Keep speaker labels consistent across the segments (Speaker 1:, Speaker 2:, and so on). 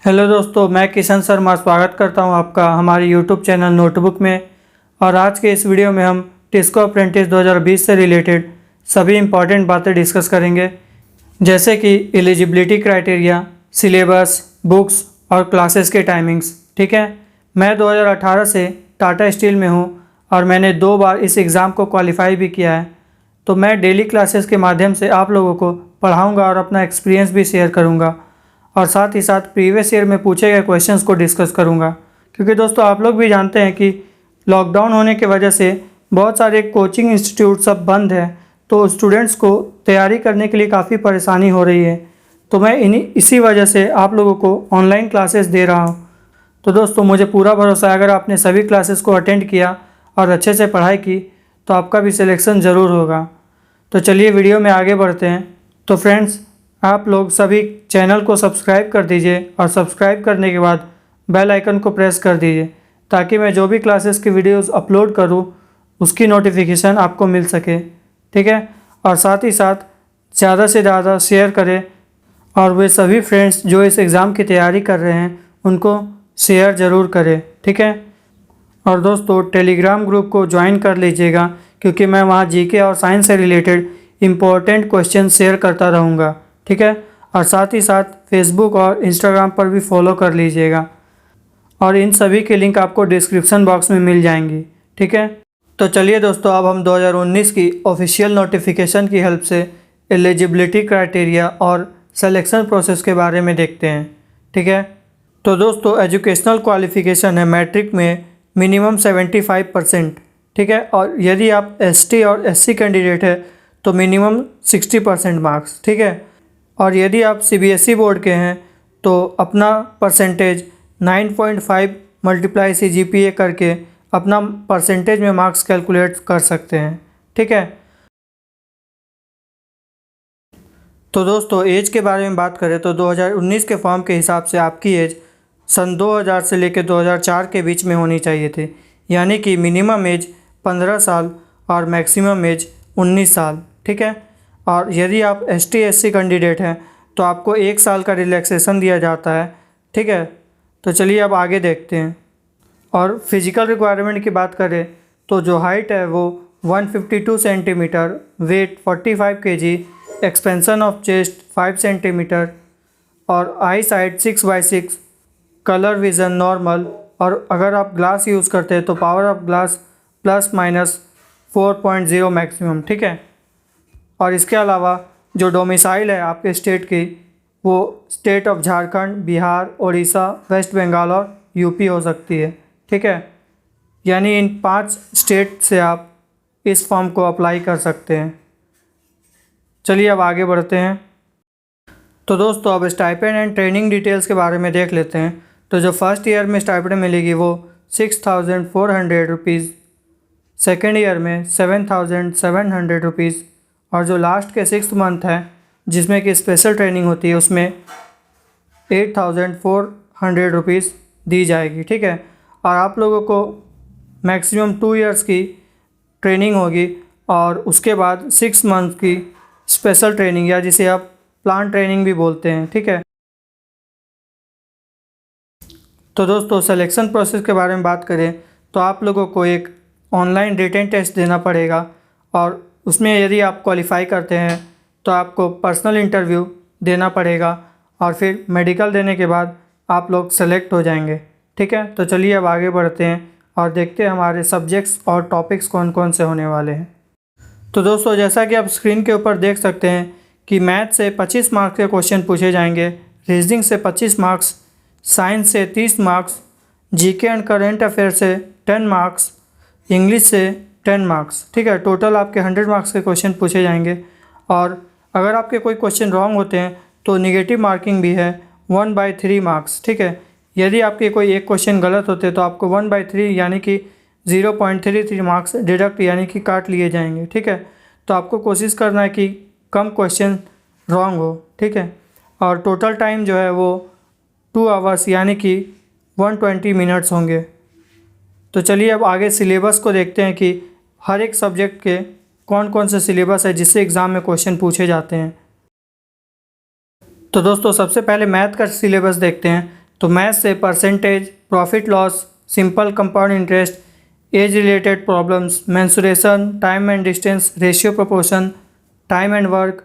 Speaker 1: Hello दोस्तों, मैं किशन शर्मा स्वागत करता हूं आपका हमारे यूट्यूब चैनल नोटबुक में। और आज के इस वीडियो में हम टिस्को अप्रेंटिस 2020 से रिलेटेड सभी इंपॉर्टेंट बातें डिस्कस करेंगे, जैसे कि एलिजिबिलिटी क्राइटेरिया, सिलेबस, बुक्स और क्लासेस के टाइमिंग्स। ठीक है, मैं 2018 से टाटा स्टील में हूं और मैंने 2 बार इस एग्ज़ाम को क्वालिफाई भी किया है। तो मैं डेली क्लासेस के माध्यम से आप लोगों को पढ़ाऊँगा और अपना एक्सपीरियंस भी शेयर करूँगा, और साथ ही साथ प्रीवियस ईयर में पूछे गए क्वेश्चंस को डिस्कस करूंगा। क्योंकि दोस्तों आप लोग भी जानते हैं कि लॉकडाउन होने की वजह से बहुत सारे कोचिंग इंस्टीट्यूट सब बंद है, तो स्टूडेंट्स को तैयारी करने के लिए काफ़ी परेशानी हो रही है। तो मैं इसी वजह से आप लोगों को ऑनलाइन क्लासेस दे रहा हूँ। तो दोस्तों मुझे पूरा भरोसा है, अगर आपने सभी क्लासेस को अटेंड किया और अच्छे से पढ़ाई की तो आपका भी सिलेक्शन ज़रूर होगा। तो चलिए वीडियो में आगे बढ़ते हैं। तो फ्रेंड्स, आप लोग सभी चैनल को सब्सक्राइब कर दीजिए और सब्सक्राइब करने के बाद बेल आइकन को प्रेस कर दीजिए, ताकि मैं जो भी क्लासेस की वीडियोस अपलोड करूं उसकी नोटिफिकेशन आपको मिल सके। ठीक है, और साथ ही साथ ज़्यादा से ज़्यादा शेयर करें, और वे सभी फ्रेंड्स जो इस एग्ज़ाम की तैयारी कर रहे हैं उनको शेयर ज़रूर करें। ठीक है, और दोस्तों टेलीग्राम ग्रुप को ज्वाइन कर लीजिएगा, क्योंकि मैं वहाँ जीके और साइंस से रिलेटेड इम्पोर्टेंट क्वेश्चन शेयर करता रहूँगा। ठीक है, और साथ ही साथ फेसबुक और इंस्टाग्राम पर भी फॉलो कर लीजिएगा, और इन सभी के लिंक आपको डिस्क्रिप्शन बॉक्स में मिल जाएंगी। ठीक है, तो चलिए दोस्तों, अब हम 2019 की ऑफिशियल नोटिफिकेशन की हेल्प से एलिजिबिलिटी क्राइटेरिया और सिलेक्शन प्रोसेस के बारे में देखते हैं। ठीक है, तो दोस्तों एजुकेशनल क्वालिफ़िकेशन है मैट्रिक में मिनिमम 75%। ठीक है, और यदि आप एसटी और एससी कैंडिडेट है तो मिनिमम 60% मार्क्स। ठीक है, और यदि आप सीबीएसई बोर्ड के हैं तो अपना परसेंटेज 9.5 मल्टीप्लाई CGPA करके अपना परसेंटेज में मार्क्स कैलकुलेट कर सकते हैं। ठीक है, तो दोस्तों एज के बारे में बात करें तो 2019 के फॉर्म के हिसाब से आपकी एज सन 2000 से लेकर 2004 के बीच में होनी चाहिए थी, यानी कि मिनिमम एज 15 साल और मैक्सिमम एज 19 साल। ठीक है, और यदि आप ST SC कैंडिडेट हैं तो आपको 1 साल का रिलैक्सेशन दिया जाता है। ठीक है, तो चलिए अब आगे देखते हैं। और फिजिकल रिक्वायरमेंट की बात करें तो जो हाइट है वो 152 centimetre, weight 45 kg, expansion of chest 5 centimetre, और eye sight 6/6, colour vision normal, और अगर आप ग्लास यूज़ करते हैं तो पावर ऑफ ग्लास ±4.0 मैक्सिमम। ठीक है, और इसके अलावा जो डोमिसाइल है आपके स्टेट की वो स्टेट ऑफ झारखंड, बिहार, उड़ीसा, वेस्ट बंगाल और यूपी हो सकती है। ठीक है, यानी इन 5 स्टेट से आप इस फॉर्म को अप्लाई कर सकते हैं। चलिए अब आगे बढ़ते हैं। तो दोस्तों अब स्टाइपेंड एंड ट्रेनिंग डिटेल्स के बारे में देख लेते हैं। तो जो फर्स्ट ईयर में स्टाइपेंड मिलेगी वो 6,400 रुपीज़, सेकेंड ईयर में 7,700 रुपीज़, और जो लास्ट के 6th मंथ है जिसमें कि स्पेशल ट्रेनिंग होती है उसमें 8,400 रुपीज़ दी जाएगी। ठीक है, और आप लोगों को मैक्सिमम 2 इयर्स की ट्रेनिंग होगी, और उसके बाद 6 मंथ की स्पेशल ट्रेनिंग, या जिसे आप प्लान ट्रेनिंग भी बोलते हैं। ठीक है, तो दोस्तों सिलेक्शन प्रोसेस के बारे में बात करें तो आप लोगों को एक ऑनलाइन रिटन टेस्ट देना पड़ेगा, और उसमें यदि आप क्वालिफाई करते हैं तो आपको पर्सनल इंटरव्यू देना पड़ेगा, और फिर मेडिकल देने के बाद आप लोग सेलेक्ट हो जाएंगे। ठीक है, तो चलिए अब आगे बढ़ते हैं और देखते हैं हमारे सब्जेक्ट्स और टॉपिक्स कौन कौन से होने वाले हैं। तो दोस्तों जैसा कि आप स्क्रीन के ऊपर देख सकते हैं कि मैथ से 25 मार्क्स के क्वेश्चन पूछे जाएंगे, रीजनिंग से 25 मार्क्स, साइंस से 30 marks, GK and current affair से 10 मार्क्स, इंग्लिश से 10 मार्क्स। ठीक है, टोटल आपके 100 मार्क्स के क्वेश्चन पूछे जाएंगे, और अगर आपके कोई क्वेश्चन रॉन्ग होते हैं तो निगेटिव मार्किंग भी है 1/3 मार्क्स। ठीक है, यदि आपके कोई एक क्वेश्चन गलत होते तो आपको 1/3 यानी कि 0.33 मार्क्स डिडक्ट यानी कि काट लिए जाएंगे। ठीक है, तो आपको कोशिश करना है कि कम क्वेश्चन रॉन्ग हो। ठीक है, और टोटल टाइम जो है वो 2 आवर्स यानी कि 120 मिनट्स होंगे। तो चलिए अब आगे सिलेबस को देखते हैं कि हर एक सब्जेक्ट के कौन कौन से सिलेबस है जिससे एग्ज़ाम में क्वेश्चन पूछे जाते हैं। तो दोस्तों सबसे पहले मैथ का सिलेबस देखते हैं। तो मैथ से percentage, profit loss, simple compound interest, age related problems, mensuration, time and distance, ratio proportion, time and work,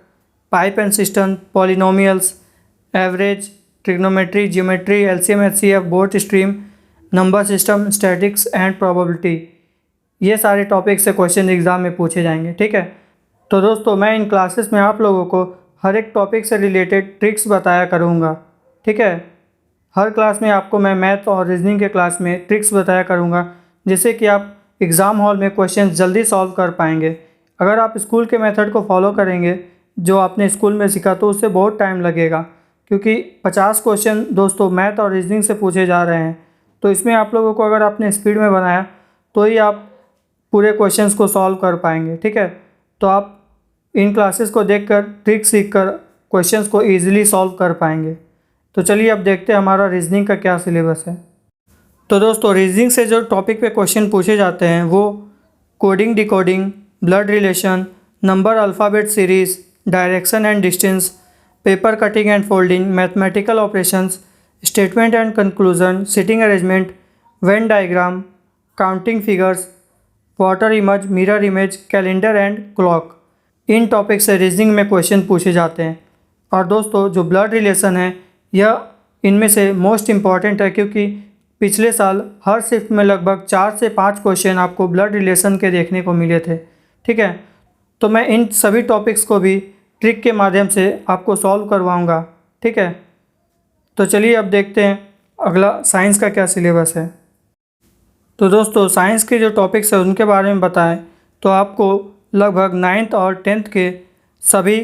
Speaker 1: pipe and system, polynomials, average, trigonometry, geometry, LCM HCF, board stream, number system, statics and probability, ये सारे topic से question exam में पूछे जाएंगे। ठीक है, तो दोस्तों मैं इन क्लासेस में आप लोगों को हर एक टॉपिक से रिलेटेड ट्रिक्स बताया करूँगा। ठीक है, हर क्लास में आपको मैं मैथ और रीजनिंग के क्लास में ट्रिक्स बताया करूँगा, जिससे कि आप एग्ज़ाम हॉल में क्वेश्चन जल्दी सॉल्व कर पाएंगे। अगर आप स्कूल के मेथड को फॉलो करेंगे जो आपने स्कूल में सीखा, तो उससे बहुत टाइम लगेगा, क्योंकि 50 क्वेश्चन दोस्तों मैथ और रीजनिंग से पूछे जा रहे हैं। तो इसमें आप लोगों को अगर आपने स्पीड में बनाया तो ही आप पूरे क्वेश्चंस को सॉल्व कर पाएंगे। ठीक है, तो आप इन क्लासेस को देखकर ट्रिक सीखकर क्वेश्चंस को ईजिली सॉल्व कर पाएंगे। तो चलिए अब देखते हैं हमारा रीजनिंग का क्या सिलेबस है। तो दोस्तों रीजनिंग से जो टॉपिक पे क्वेश्चन पूछे जाते हैं वो coding, decoding, blood relation, number alphabet series, direction and distance, paper cutting and folding, mathematical operations, statement and conclusion, sitting arrangement, Venn diagram, counting figures, water image, mirror image, calendar and clock, in topic से reasoning में question पूछे जाते हैं। और दोस्तों जो blood relation है यह इनमें से मोस्ट इम्पॉर्टेंट है, क्योंकि पिछले साल हर शिफ्ट में लगभग 4 से 5 क्वेश्चन आपको ब्लड रिलेशन के देखने को मिले थे। ठीक है, तो मैं इन सभी टॉपिक्स को भी ट्रिक के माध्यम से आपको सॉल्व करवाऊंगा। ठीक है, तो चलिए अब देखते हैं अगला साइंस का क्या सिलेबस है। तो दोस्तों साइंस के जो टॉपिक्स हैं उनके बारे में बताएं तो आपको लगभग 9th और 10th के सभी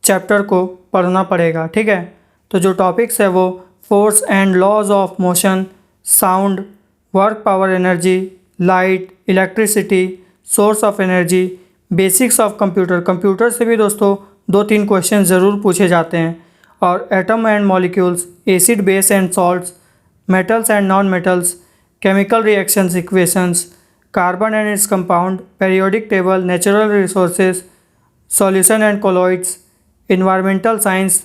Speaker 1: चैप्टर को पढ़ना पड़ेगा। ठीक है, तो जो टॉपिक्स है वो force and laws of motion, sound, work power energy, light, electricity, source of energy, basics of computer, computer से भी दोस्तों 2-3 क्वेश्चन ज़रूर पूछे जाते हैं, और atom and molecules, acid, base and salts, metals and non metals, chemical reactions, equations, carbon and its compound, periodic table, natural resources, solution and colloids, environmental science,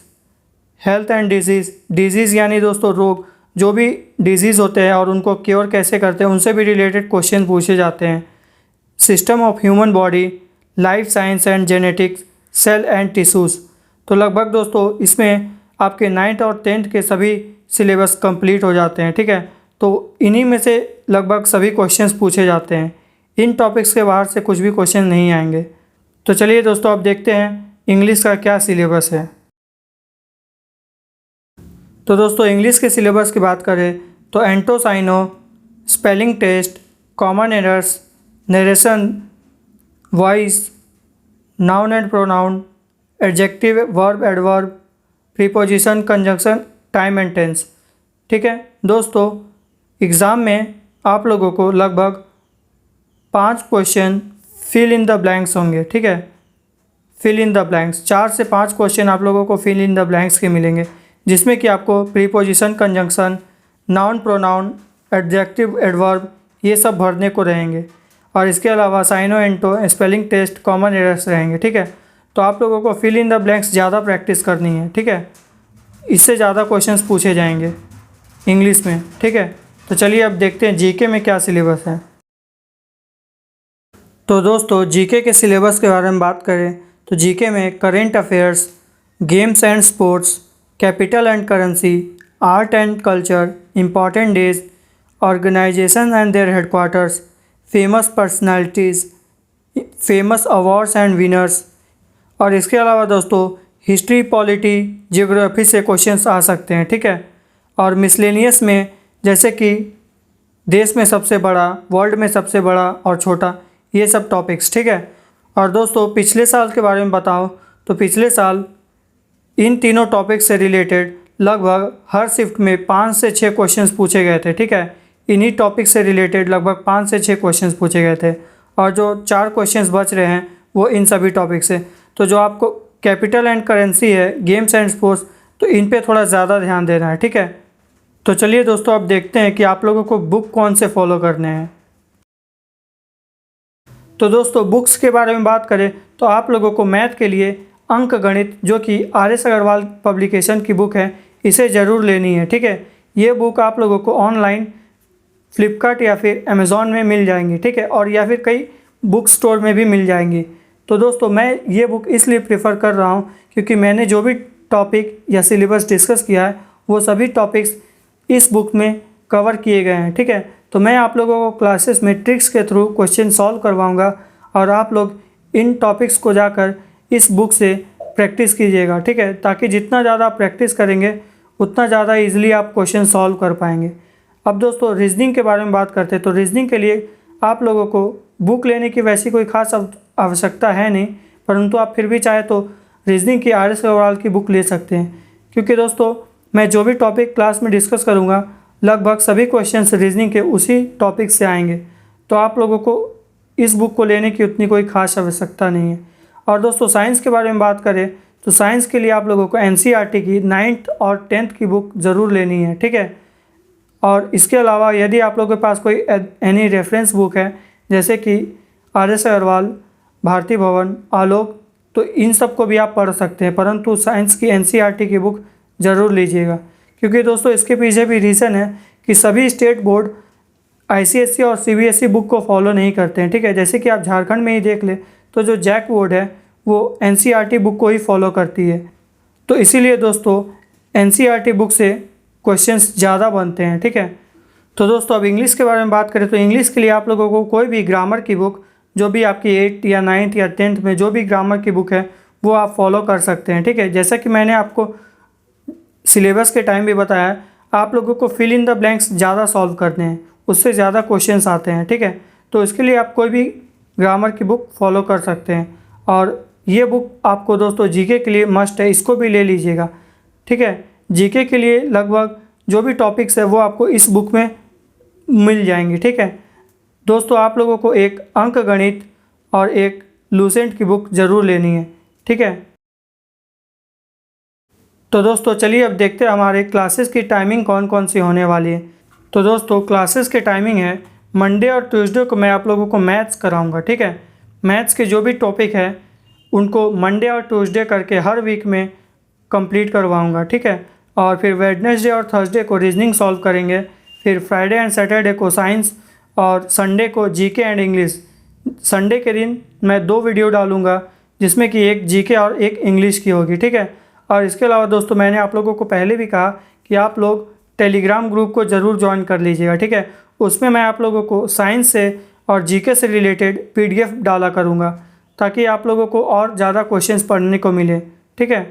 Speaker 1: health and disease, disease यानी दोस्तों रोग, जो भी disease होते हैं और उनको cure कैसे करते हैं उनसे भी रिलेटेड क्वेश्चन पूछे जाते हैं, system of human body, life science and genetics, cell and tissues. तो लगभग दोस्तों इसमें आपके 9th और 10th के सभी सिलेबस कंप्लीट हो जाते हैं। ठीक है, तो इन्हीं में से लगभग सभी क्वेश्चंस पूछे जाते हैं, इन टॉपिक्स के बाहर से कुछ भी क्वेश्चन नहीं आएंगे। तो चलिए दोस्तों अब देखते हैं इंग्लिश का क्या सिलेबस है। तो दोस्तों इंग्लिश के सिलेबस की बात करें तो एंटोसाइनो, spelling test, common errors, narration, voice, noun and pronoun, adjective, verb, adverb, preposition, conjunction, time and tense. ठीक है दोस्तों, एग्ज़ाम में आप लोगों को लगभग 5 question fill in the blanks होंगे। ठीक है, फिल इन द ब्लैंक्स 4 से 5 क्वेश्चन आप लोगों को फिल इन द ब्लैंक्स के मिलेंगे, जिसमें कि आपको preposition, conjunction, noun, pronoun, adjective, adverb ये सब भरने को रहेंगे, और इसके अलावा साइनो, एंटो, स्पेलिंग टेस्ट, कॉमन एरर्स रहेंगे। ठीक है, तो आप लोगों को फिल इन द ब्लैंक्स ज़्यादा प्रैक्टिस करनी है। ठीक है, इससे ज़्यादा क्वेश्चंस पूछे जाएंगे इंग्लिश में। ठीक है, तो चलिए अब देखते हैं जीके में क्या सिलेबस है। तो दोस्तों जीके के सिलेबस के बारे में बात करें तो जीके में current affairs, games and sports, capital and currency, art and culture, important days, organization and their headquarters, famous personalities, famous awards and winners, और इसके अलावा दोस्तों हिस्ट्री, पॉलिटी, जियोग्राफी से क्वेश्चंस आ सकते हैं। ठीक है, और मिसलेनियस में जैसे कि देश में सबसे बड़ा, वर्ल्ड में सबसे बड़ा और छोटा, ये सब टॉपिक्स। ठीक है, और दोस्तों पिछले साल के बारे में बताओ तो पिछले साल इन तीनों टॉपिक से रिलेटेड लगभग हर शिफ्ट में 5 से 6 क्वेश्चंस पूछे गए थे। ठीक है, इन्हीं टॉपिक से रिलेटेड लगभग 5 से 6 क्वेश्चंस पूछे गए थे, और जो 4 क्वेश्चंस बच रहे हैं वो इन सभी टॉपिक से। तो जो आपको कैपिटल एंड करेंसी है, गेम्स एंड स्पोर्ट्स, तो इन पे थोड़ा ज़्यादा ध्यान देना है। ठीक है, तो चलिए दोस्तों अब देखते हैं कि आप लोगों को बुक कौन से फॉलो करने हैं। तो दोस्तों बुक्स के बारे में बात करें तो आप लोगों को मैथ के लिए अंक गणित, जो कि RS अग्रवाल पब्लिकेशन की बुक है, इसे ज़रूर लेनी है। ठीक है, ये बुक आप लोगों को ऑनलाइन फ्लिपकार्ट या फिर अमेज़ॉन में मिल जाएंगी, ठीक है, और या फिर कई बुक स्टोर में भी मिल जाएंगी। तो दोस्तों मैं ये बुक इसलिए प्रेफर कर रहा हूँ क्योंकि मैंने जो भी टॉपिक या सिलेबस डिस्कस किया है वो सभी टॉपिक्स इस बुक में कवर किए गए हैं, ठीक है। तो मैं आप लोगों को क्लासेस में ट्रिक्स के थ्रू क्वेश्चन सॉल्व करवाऊँगा और आप लोग इन टॉपिक्स को जाकर इस बुक से प्रैक्टिस कीजिएगा, ठीक है, ताकि जितना ज़्यादा आप प्रैक्टिस करेंगे उतना ज़्यादा ईजिली आप क्वेश्चन सॉल्व कर पाएंगे। अब दोस्तों रीजनिंग के बारे में बात करते हैं। तो रीजनिंग के लिए आप लोगों को बुक लेने की वैसी कोई खास आवश्यकता है नहीं, परंतु आप फिर भी चाहे तो रीजनिंग की RS अग्रवाल की बुक ले सकते हैं, क्योंकि दोस्तों मैं जो भी टॉपिक क्लास में डिस्कस करूँगा लगभग सभी क्वेश्चंस रीजनिंग के उसी टॉपिक से आएंगे। तो आप लोगों को इस बुक को लेने की उतनी कोई खास आवश्यकता नहीं है। और दोस्तों साइंस के बारे में बात करें तो साइंस के लिए आप लोगों को NCERT की 9th और 10th की बुक ज़रूर लेनी है, ठीक है। और इसके अलावा यदि आप लोगों के पास कोई एनी रेफरेंस बुक है जैसे कि RS अग्रवाल, भारती भवन, आलोक, तो इन सब को भी आप पढ़ सकते हैं, परंतु साइंस की NCERT की बुक ज़रूर लीजिएगा, क्योंकि दोस्तों इसके पीछे भी रीज़न है कि सभी स्टेट बोर्ड ICSE और CBSE बुक को फॉलो नहीं करते हैं, ठीक है। जैसे कि आप झारखंड में ही देख ले तो जो जैक बोर्ड है वो NCERT बुक को ही फॉलो करती है। तो इसीलिए दोस्तों NCERT बुक से क्वेश्चंस ज़्यादा बनते हैं, ठीक है। तो दोस्तों अब इंग्लिश के बारे में बात करें तो इंग्लिश के लिए आप लोगों को कोई भी ग्रामर की बुक जो भी आपकी 8th या 9th या 10th में जो भी ग्रामर की बुक है वो आप फॉलो कर सकते हैं, ठीक है। जैसा कि मैंने आपको सिलेबस के टाइम भी बताया, आप लोगों को फिल इन द ब्लैंक्स ज़्यादा सॉल्व करने हैं, उससे ज़्यादा क्वेश्चंस आते हैं, ठीक है। तो इसके लिए आप कोई भी ग्रामर की बुक फॉलो कर सकते हैं। और ये बुक आपको दोस्तों जीके के लिए मस्ट है, इसको भी ले लीजिएगा, ठीक है। जीके के लिए लगभग जो भी टॉपिक्स है वो आपको इस बुक में मिल जाएंगे, ठीक है। दोस्तों आप लोगों को एक अंक गणित और एक लूसेंट की बुक ज़रूर लेनी है, ठीक है। तो दोस्तों चलिए अब देखते हैं हमारे क्लासेस की टाइमिंग कौन कौन सी होने वाली है। तो दोस्तों क्लासेस की टाइमिंग है मंडे और ट्यूसडे को मैं आप लोगों को मैथ्स कराऊंगा, ठीक है। मैथ्स के जो भी टॉपिक है उनको मंडे और ट्यूसडे करके हर वीक में कंप्लीट करवाऊंगा, ठीक है। और फिर वेडनेसडे और थर्सडे को रीजनिंग सॉल्व करेंगे, फिर फ्राइडे एंड सैटरडे को साइंस और संडे को जीके एंड इंग्लिश। संडे के दिन मैं 2 वीडियो डालूंगा जिसमें कि एक जीके और एक इंग्लिश की होगी, ठीक है। और इसके अलावा दोस्तों मैंने आप लोगों को पहले भी कहा कि आप लोग टेलीग्राम ग्रुप को ज़रूर ज्वाइन कर लीजिएगा, ठीक है। उसमें मैं आप लोगों को साइंस से और जीके से रिलेटेड PDF डाला करूँगा ताकि आप लोगों को और ज़्यादा क्वेश्चंस पढ़ने को मिले, ठीक है।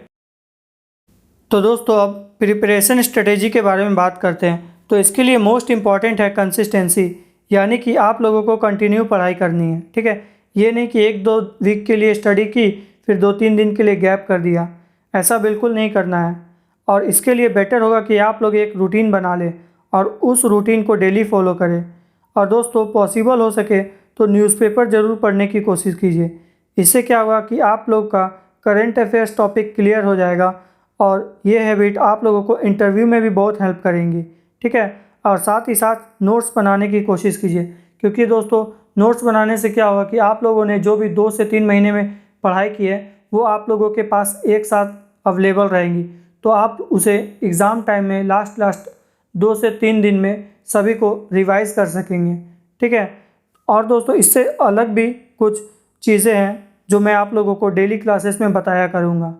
Speaker 1: तो दोस्तों अब प्रिपरेशन स्ट्रेटेजी के बारे में बात करते हैं। तो इसके लिए मोस्ट इम्पॉर्टेंट है कंसिस्टेंसी, यानी कि आप लोगों को कंटिन्यू पढ़ाई करनी है, ठीक है। ये नहीं कि 1-2 वीक के लिए स्टडी की फिर 2-3 दिन के लिए गैप कर दिया, ऐसा बिल्कुल नहीं करना है। और इसके लिए बेटर होगा कि आप लोग एक रूटीन बना लें और उस रूटीन को डेली फॉलो करें। और दोस्तों पॉसिबल हो सके तो न्यूज़पेपर ज़रूर पढ़ने की कोशिश कीजिए। इससे क्या होगा कि आप लोग का करंट अफेयर्स टॉपिक क्लियर हो जाएगा और ये हैबिट आप लोगों को इंटरव्यू में भी बहुत हेल्प करेंगी, ठीक है। और साथ ही साथ नोट्स बनाने की कोशिश कीजिए, क्योंकि दोस्तों नोट्स बनाने से क्या होगा कि आप लोगों ने जो भी 2 से 3 महीने में पढ़ाई की है वो आप लोगों के पास एक साथ अवेलेबल रहेंगी, तो आप उसे एग्ज़ाम टाइम में लास्ट 2 से 3 दिन में सभी को रिवाइज कर सकेंगे, ठीक है। और दोस्तों इससे अलग भी कुछ चीज़ें हैं जो मैं आप लोगों को डेली क्लासेस में बताया करूँगा।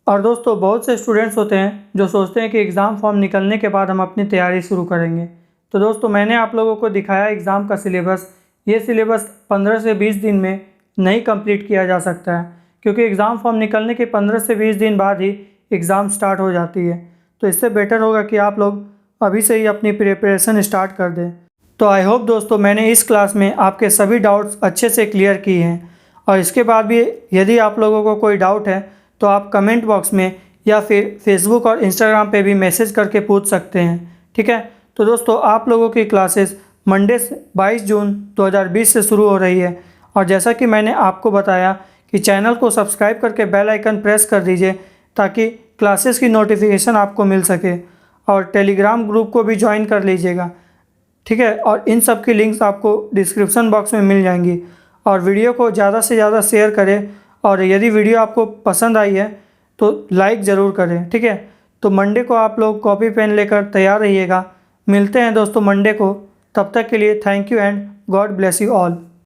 Speaker 1: और दोस्तों बहुत से स्टूडेंट्स होते हैं जो सोचते हैं कि एग्ज़ाम फॉर्म निकलने के बाद हम अपनी तैयारी शुरू करेंगे। तो दोस्तों मैंने आप लोगों को दिखाया एग्ज़ाम का सिलेबस। ये सिलेबस 15 से 20 दिन में नहीं कंप्लीट किया जा सकता है, क्योंकि एग्ज़ाम फॉर्म निकलने के 15 से 20 दिन बाद ही एग्ज़ाम स्टार्ट हो जाती है। तो इससे बेटर होगा कि आप लोग अभी से ही अपनी प्रिपरेशन स्टार्ट कर दें। तो आई होप दोस्तों मैंने इस क्लास में आपके सभी डाउट्स अच्छे से क्लियर किए हैं। और इसके बाद भी यदि आप लोगों को कोई डाउट है तो आप कमेंट बॉक्स में या फिर फेसबुक और इंस्टाग्राम पे भी मैसेज करके पूछ सकते हैं, ठीक है। तो दोस्तों आप लोगों की क्लासेस मंडे 22 जून 2020 से शुरू हो रही है। और जैसा कि मैंने आपको बताया कि चैनल को सब्सक्राइब करके बेल आइकन प्रेस कर दीजिए ताकि क्लासेस की नोटिफिकेशन आपको मिल सके। और टेलीग्राम ग्रुप को भी ज्वाइन कर लीजिएगा, ठीक है। और इन सब की लिंक्स आपको डिस्क्रिप्शन बॉक्स में मिल जाएंगी। और वीडियो को ज़्यादा से ज़्यादा शेयर करें और यदि वीडियो आपको पसंद आई है तो लाइक ज़रूर करें, ठीक है। तो मंडे को आप लोग कॉपी पेन लेकर तैयार रहिएगा। मिलते हैं दोस्तों मंडे को, तब तक के लिए thank you and God bless you all.